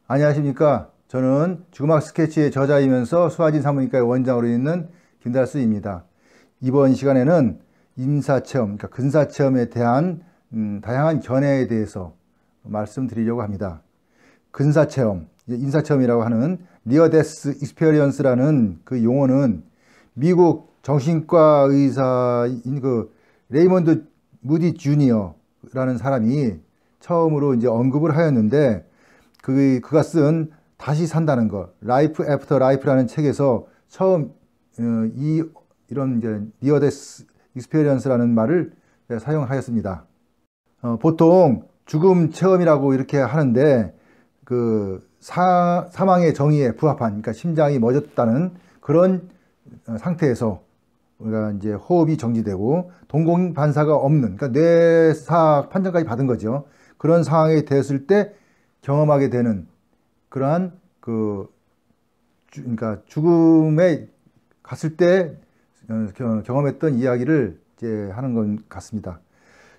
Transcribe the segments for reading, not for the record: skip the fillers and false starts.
안녕하십니까. 저는 죽음학 스케치의 저자이면서 수아진 산부인과의 원장으로 있는 김달수입니다. 이번 시간에는 임사체험, 그러니까 근사체험에 대한 다양한 견해에 대해서 말씀드리려고 합니다. 근사체험, 임사체험이라고 하는 니어 데스 익스페리언스라는 그 용어는 미국 정신과 의사인 그 레이먼드 무디 주니어라는 사람이 처음으로 이제 언급을 하였는데, 그가 쓴 다시 산다는 것, 라이프 애프터 라이프라는 책에서 처음 이런 이제 니어 데스 익스페리언스라는 말을 사용하였습니다. 보통 죽음 체험이라고 이렇게 하는데, 그 사망의 정의에 부합한, 그러니까 심장이 멎었다는 그런 상태에서 우리가 이제 호흡이 정지되고 동공 반사가 없는, 그러니까 뇌사 판정까지 받은 거죠. 그런 상황이 됐을 때 경험하게 되는 그러한 그러니까 죽음에 갔을 때 경험했던 이야기를 이제 하는 것 같습니다.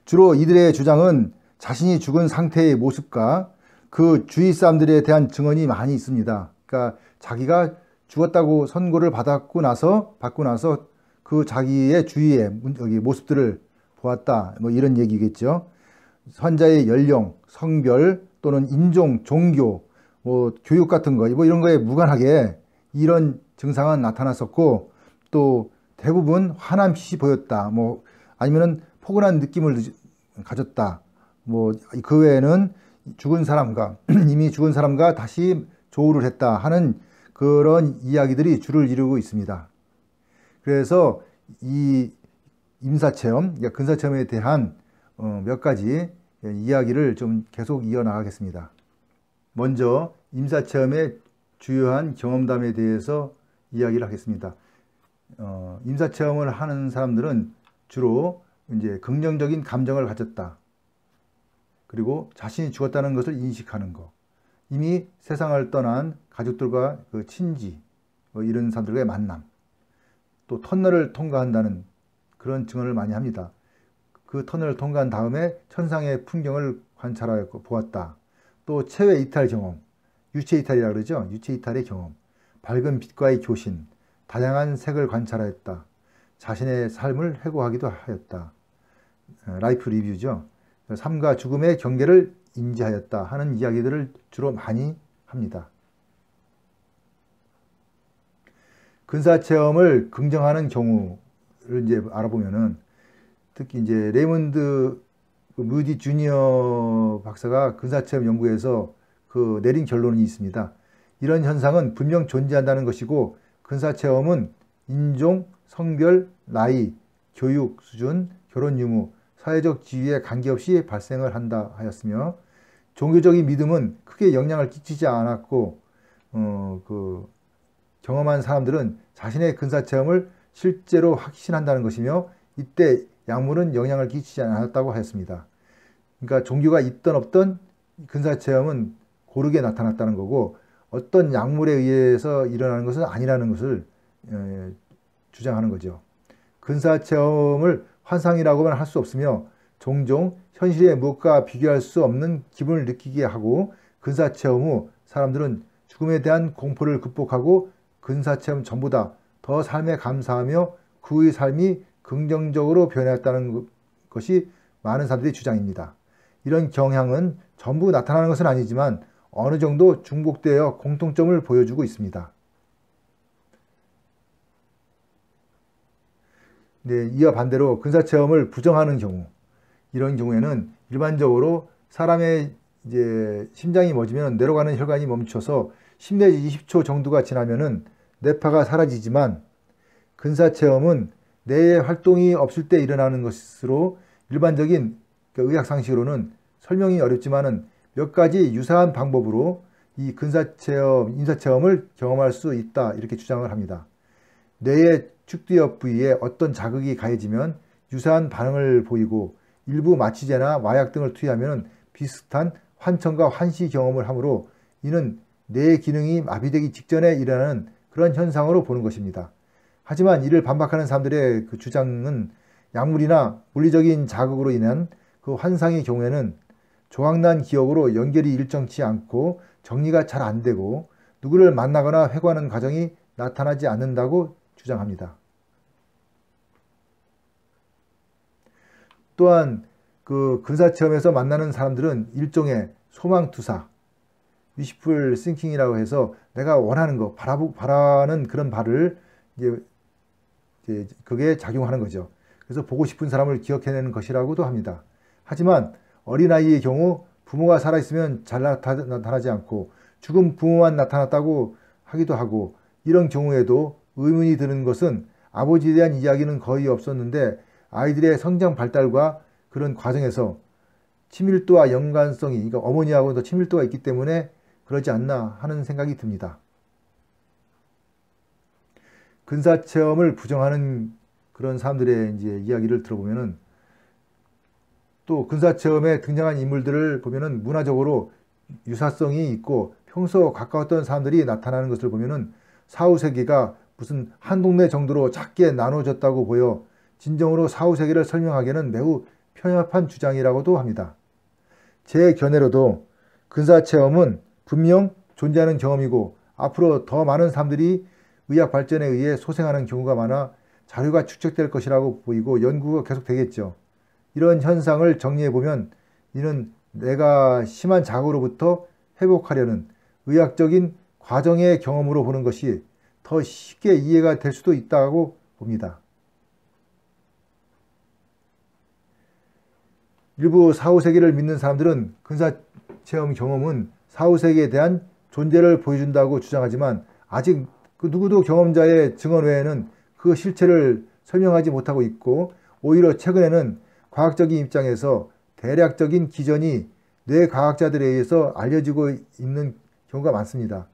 주로 이들의 주장은 자신이 죽은 상태의 모습과 그 주위 사람들에 대한 증언이 많이 있습니다. 그러니까 자기가 죽었다고 선고를 받고 나서 그 자기의 주위의 모습들을 보았다, 뭐 이런 얘기겠죠. 환자의 연령, 성별 또는 인종, 종교, 뭐 교육 같은 거, 뭐 이런 거에 무관하게 이런 증상은 나타났었고, 또 대부분 환한 빛이 보였다, 뭐 아니면은 포근한 느낌을 가졌다, 뭐 그 외에는 죽은 사람과 이미 죽은 사람과 다시 조우를 했다 하는 그런 이야기들이 주를 이루고 있습니다. 그래서 이 임사체험, 그러니까 근사체험에 대한 몇 가지 이야기를 좀 계속 이어나가겠습니다. 먼저 임사체험의 주요한 경험담에 대해서 이야기를 하겠습니다. 임사체험을 하는 사람들은 주로 이제 긍정적인 감정을 가졌다. 그리고 자신이 죽었다는 것을 인식하는 것. 이미 세상을 떠난 가족들과 그 친지, 뭐 이런 사람들과의 만남. 또 터널을 통과한다는 그런 증언을 많이 합니다. 그 터널을 통과한 다음에 천상의 풍경을 관찰하였고 보았다. 또 체외 이탈 경험, 유체 이탈이라고 그러죠. 유체 이탈의 경험, 밝은 빛과의 교신, 다양한 색을 관찰하였다. 자신의 삶을 회고하기도 하였다. 라이프 리뷰죠. 삶과 죽음의 경계를 인지하였다 하는 이야기들을 주로 많이 합니다. 근사체험을 긍정하는 경우를 이제 알아보면은, 특히 이제 레이먼드 무디 주니어 박사가 근사체험 연구에서 그 내린 결론이 있습니다. 이런 현상은 분명 존재한다는 것이고, 근사체험은 인종, 성별, 나이, 교육 수준, 결혼 유무, 사회적 지위에 관계없이 발생을 한다 하였으며, 종교적인 믿음은 크게 영향을 끼치지 않았고, 경험한 사람들은 자신의 근사체험을 실제로 확신한다는 것이며, 이때 약물은 영향을 끼치지 않았다고 하였습니다. 그러니까 종교가 있던 없던 근사체험은 고르게 나타났다는 거고, 어떤 약물에 의해서 일어나는 것은 아니라는 것을 주장하는 거죠. 근사체험을 환상이라고만 할 수 없으며, 종종 현실의 무엇과 비교할 수 없는 기분을 느끼게 하고, 근사체험 후 사람들은 죽음에 대한 공포를 극복하고 근사체험 전보다 더 삶에 감사하며 그의 삶이 긍정적으로 변했다는 것이 많은 사람들의 주장입니다. 이런 경향은 전부 나타나는 것은 아니지만 어느 정도 중복되어 공통점을 보여주고 있습니다. 네, 이와 반대로 근사체험을 부정하는 경우, 이런 경우에는 일반적으로 사람의 이제 심장이 멎으면 뇌로 가는 혈관이 멈춰서 10 내지 20초 정도가 지나면은 뇌파가 사라지지만, 근사체험은 뇌의 활동이 없을 때 일어나는 것으로 일반적인 의학 상식으로는 설명이 어렵지만은 몇 가지 유사한 방법으로 이 근사체험, 임사체험을 경험할 수 있다, 이렇게 주장을 합니다. 뇌의 축두엽 부위에 어떤 자극이 가해지면 유사한 반응을 보이고, 일부 마취제나 마약 등을 투여하면 비슷한 환청과 환시 경험을 하므로 이는 뇌의 기능이 마비되기 직전에 일어나는 그런 현상으로 보는 것입니다. 하지만 이를 반박하는 사람들의 그 주장은 약물이나 물리적인 자극으로 인한 그 환상의 경우에는 조각난 기억으로 연결이 일정치 않고 정리가 잘 안 되고 누구를 만나거나 회고하는 과정이 나타나지 않는다고 주장합니다. 또한 그 근사체험에서 만나는 사람들은 일종의 소망투사, wishful thinking이라고 해서 내가 원하는 거, 바라는 그런 바를 이제 그게 작용하는 거죠. 그래서 보고 싶은 사람을 기억해내는 것이라고도 합니다. 하지만 어린아이의 경우 부모가 살아있으면 잘 나타나지 않고 죽은 부모만 나타났다고 하기도 하고, 이런 경우에도 의문이 드는 것은 아버지에 대한 이야기는 거의 없었는데 아이들의 성장 발달과 그런 과정에서 친밀도와 연관성이, 그러니까 어머니하고도 친밀도가 있기 때문에 그러지 않나 하는 생각이 듭니다. 근사체험을 부정하는 그런 사람들의 이제 이야기를 들어보면은, 또 근사체험에 등장한 인물들을 보면은 문화적으로 유사성이 있고 평소 가까웠던 사람들이 나타나는 것을 보면은 사후세계가 무슨 한 동네 정도로 작게 나눠졌다고 보여 진정으로 사후세계를 설명하기에는 매우 편협한 주장이라고도 합니다. 제 견해로도 근사체험은 분명 존재하는 경험이고 앞으로 더 많은 사람들이 의학 발전에 의해 소생하는 경우가 많아 자료가 축적될 것이라고 보이고 연구가 계속되겠죠. 이런 현상을 정리해보면 이는 내가 심한 자고로부터 회복하려는 의학적인 과정의 경험으로 보는 것이 더 쉽게 이해가 될 수도 있다고 봅니다. 일부 사후세계를 믿는 사람들은 근사체험 경험은 사후세계에 대한 존재를 보여준다고 주장하지만 아직 그 누구도 경험자의 증언 외에는 그 실체를 설명하지 못하고 있고, 오히려 최근에는 과학적인 입장에서 대략적인 기전이 뇌과학자들에 의해서 알려지고 있는 경우가 많습니다.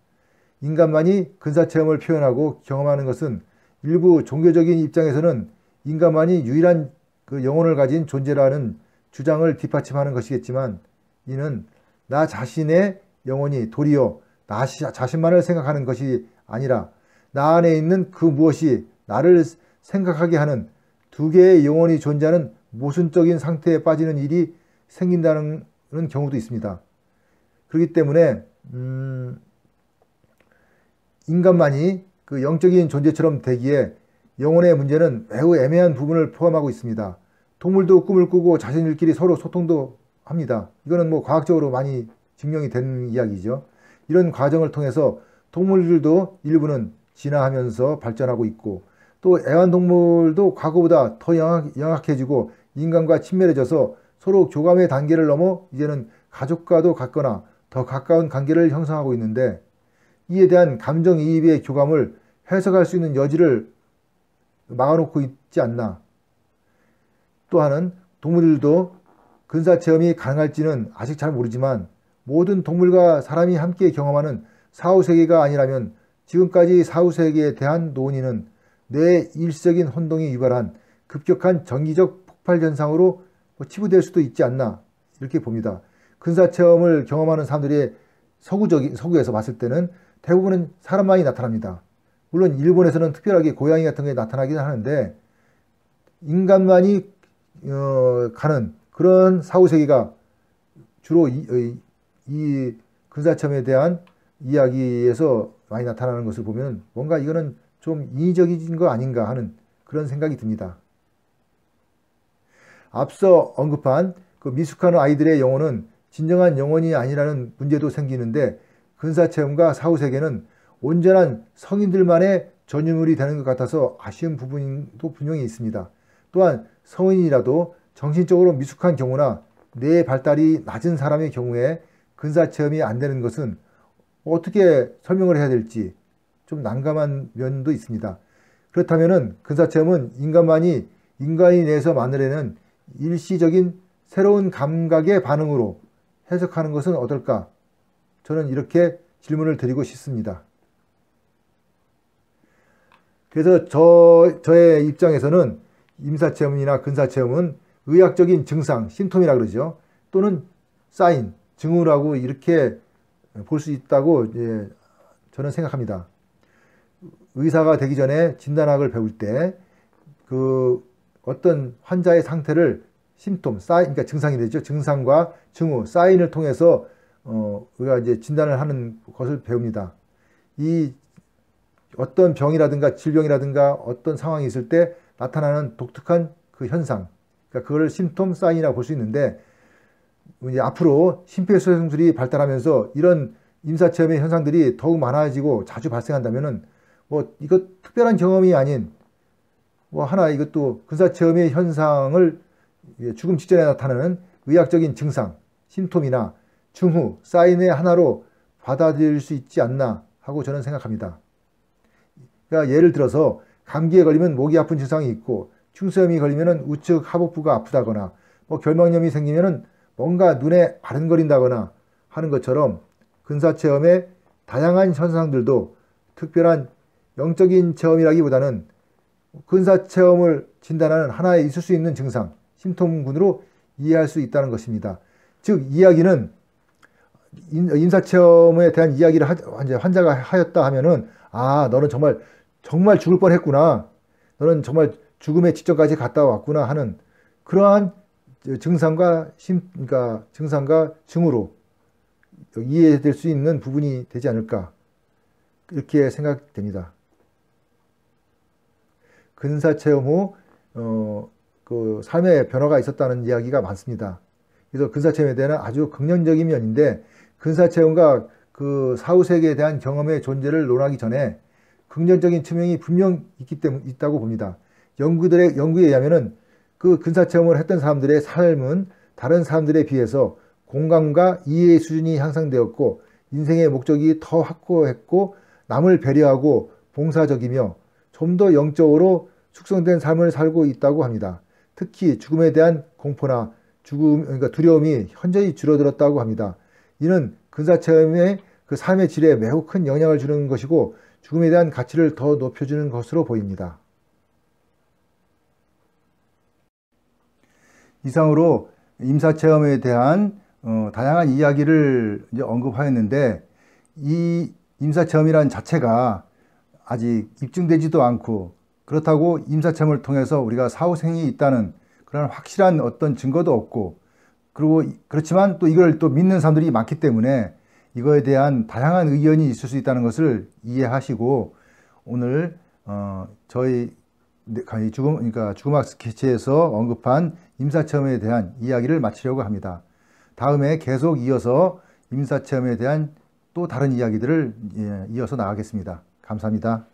인간만이 근사체험을 표현하고 경험하는 것은 일부 종교적인 입장에서는 인간만이 유일한 그 영혼을 가진 존재라는 주장을 뒷받침하는 것이겠지만, 이는 나 자신의 영혼이 도리어 나 자신만을 생각하는 것이 아니라 나 안에 있는 그 무엇이 나를 생각하게 하는 두 개의 영혼이 존재하는 모순적인 상태에 빠지는 일이 생긴다는 경우도 있습니다. 그렇기 때문에 인간만이 그 영적인 존재처럼 되기에 영혼의 문제는 매우 애매한 부분을 포함하고 있습니다. 동물도 꿈을 꾸고 자신들끼리 서로 소통도 합니다. 이거는 뭐 과학적으로 많이 증명이 된 이야기죠. 이런 과정을 통해서 동물들도 일부는 진화하면서 발전하고 있고, 또 애완동물도 과거보다 더 영악해지고 인간과 친밀해져서 서로 교감의 단계를 넘어 이제는 가족과도 같거나 더 가까운 관계를 형성하고 있는데, 이에 대한 감정이입의 교감을 해석할 수 있는 여지를 막아놓고 있지 않나. 또한은 동물들도 근사체험이 가능할지는 아직 잘 모르지만 모든 동물과 사람이 함께 경험하는 사후세계가 아니라면 지금까지 사후세계에 대한 논의는 뇌의 일시적인 혼동이 유발한 급격한 정기적 폭발 현상으로 치부될 수도 있지 않나, 이렇게 봅니다. 근사체험을 경험하는 사람들의 서구에서 봤을 때는 대부분은 사람만이 나타납니다. 물론 일본에서는 특별하게 고양이 같은 게 나타나긴 하는데, 인간만이 가는 그런 사후세계가 주로 이 근사체험에 대한 이야기에서 많이 나타나는 것을 보면 뭔가 이거는 좀 인위적인 거 아닌가 하는 그런 생각이 듭니다. 앞서 언급한 그 미숙한 아이들의 영혼은 진정한 영혼이 아니라는 문제도 생기는데, 근사체험과 사후세계는 온전한 성인들만의 전유물이 되는 것 같아서 아쉬운 부분도 분명히 있습니다. 또한 성인이라도 정신적으로 미숙한 경우나 뇌의 발달이 낮은 사람의 경우에 근사체험이 안 되는 것은 어떻게 설명을 해야 될지 좀 난감한 면도 있습니다. 그렇다면 근사체험은 인간만이 인간이 내에서 만들어내는 일시적인 새로운 감각의 반응으로 해석하는 것은 어떨까? 저는 이렇게 질문을 드리고 싶습니다. 그래서 저의 입장에서는 임사체험이나 근사체험은 의학적인 증상, 심톰이라 그러죠. 또는 사인, 징후라고 이렇게 볼 수 있다고 저는 생각합니다. 의사가 되기 전에 진단학을 배울 때 그 어떤 환자의 상태를 심톰, 사인, 그러니까 증상이 되죠. 증상과 징후, 사인을 통해서 우리가 이제 진단을 하는 것을 배웁니다. 이 어떤 병이라든가 질병이라든가 어떤 상황이 있을 때 나타나는 독특한 그 현상, 그러니까 그걸 심톰 사인이라고 볼 수 있는데, 이제 앞으로 심폐소생술이 발달하면서 이런 임사체험의 현상들이 더욱 많아지고 자주 발생한다면은 뭐 이거 특별한 경험이 아닌 뭐 하나 이것도 근사체험의 현상을 죽음 직전에 나타나는 의학적인 증상, 심톰이나 증후, 사인의 하나로 받아들일 수 있지 않나 하고 저는 생각합니다. 그러니까 예를 들어서 감기에 걸리면 목이 아픈 증상이 있고, 충수염이 걸리면 우측 하복부가 아프다거나, 뭐 결막염이 생기면 뭔가 눈에 아른거린다거나 하는 것처럼 근사체험의 다양한 현상들도 특별한 영적인 체험이라기보다는 근사체험을 진단하는 하나의 있을 수 있는 증상, 심톰군으로 이해할 수 있다는 것입니다. 즉 이야기는 임사체험에 대한 이야기를 환자가 하였다 하면은, 아, 너는 정말 죽을 뻔했구나, 너는 정말 죽음의 직전까지 갔다 왔구나 하는 그러한 증상과 그러니까 증상과 증후로 이해될 수 있는 부분이 되지 않을까, 이렇게 생각됩니다. 근사체험 후 그 삶의 변화가 있었다는 이야기가 많습니다. 그래서 근사체험에 대한 아주 긍정적인 면인데, 근사체험과 그 사후세계에 대한 경험의 존재를 논하기 전에 긍정적인 측면이 분명 있다고 봅니다. 연구에 의하면은 그 근사체험을 했던 사람들의 삶은 다른 사람들에 비해서 공감과 이해의 수준이 향상되었고, 인생의 목적이 더 확고했고, 남을 배려하고 봉사적이며 좀 더 영적으로 숙성된 삶을 살고 있다고 합니다. 특히 죽음에 대한 공포나 그러니까 두려움이 현저히 줄어들었다고 합니다. 이는 근사체험의 그 삶의 질에 매우 큰 영향을 주는 것이고, 죽음에 대한 가치를 더 높여주는 것으로 보입니다. 이상으로 임사체험에 대한 다양한 이야기를 이제 언급하였는데, 이 임사체험이란 자체가 아직 입증되지도 않고, 그렇다고 임사체험을 통해서 우리가 사후생이 있다는 그런 확실한 어떤 증거도 없고, 그리고 그렇지만 또 이걸 또 믿는 사람들이 많기 때문에 이거에 대한 다양한 의견이 있을 수 있다는 것을 이해하시고, 오늘 저희 그러니까 죽음학 스케치에서 언급한 임사체험에 대한 이야기를 마치려고 합니다. 다음에 계속 이어서 임사체험에 대한 또 다른 이야기들을 이어서 나가겠습니다. 감사합니다.